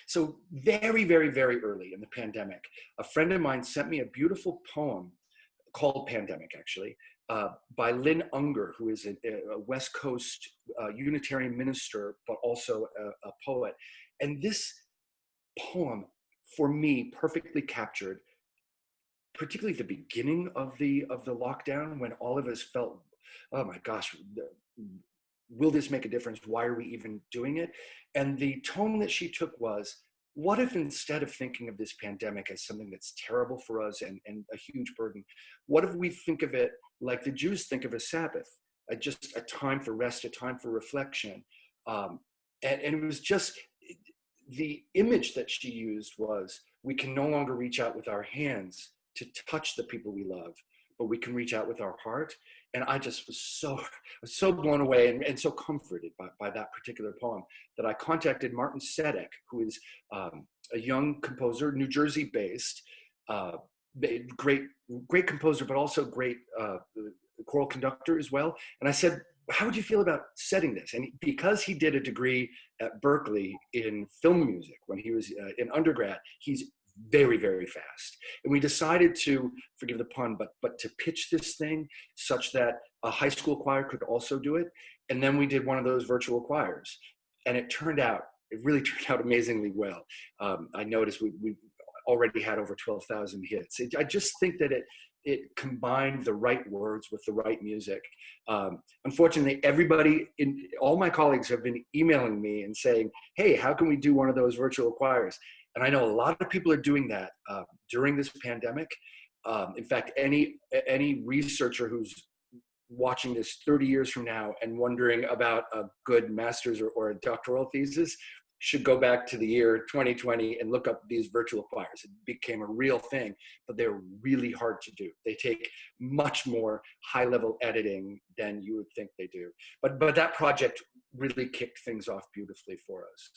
So very, very, very early in the pandemic, a friend of mine sent me a beautiful poem called Pandemic, actually, by Lynn Unger, who is a West Coast Unitarian minister, but also a poet. And this poem, for me, perfectly captured, particularly the beginning of the lockdown, when all of us felt, oh my gosh, will this make a difference? Why are we even doing it? And the tone that she took was, what if instead of thinking of this pandemic as something that's terrible for us and a huge burden, what if we think of it like the Jews think of a Sabbath, just a time for rest, a time for reflection. And it was just, the image that she used was, we can no longer reach out with our hands to touch the people we love, but we can reach out with our heart. And I just was so blown away and so comforted by that particular poem that I contacted Martin Sedek, who is a young composer, New Jersey based, great composer, but also great choral conductor as well. And I said, how would you feel about setting this? And because he did a degree at Berkeley in film music when he was in undergrad, he's very, very fast. And we decided to, forgive the pun, but to pitch this thing such that a high school choir could also do it. And then we did one of those virtual choirs. And it really turned out amazingly well. I noticed we already had over 12,000 hits. I just think that it combined the right words with the right music. Unfortunately, all my colleagues have been emailing me and saying, hey, how can we do one of those virtual choirs? And I know a lot of people are doing that during this pandemic. In fact, any researcher who's watching this 30 years from now and wondering about a good master's or a doctoral thesis should go back to the year 2020 and look up these virtual choirs. It became a real thing, but they're really hard to do. They take much more high-level editing than you would think they do. But that project really kicked things off beautifully for us.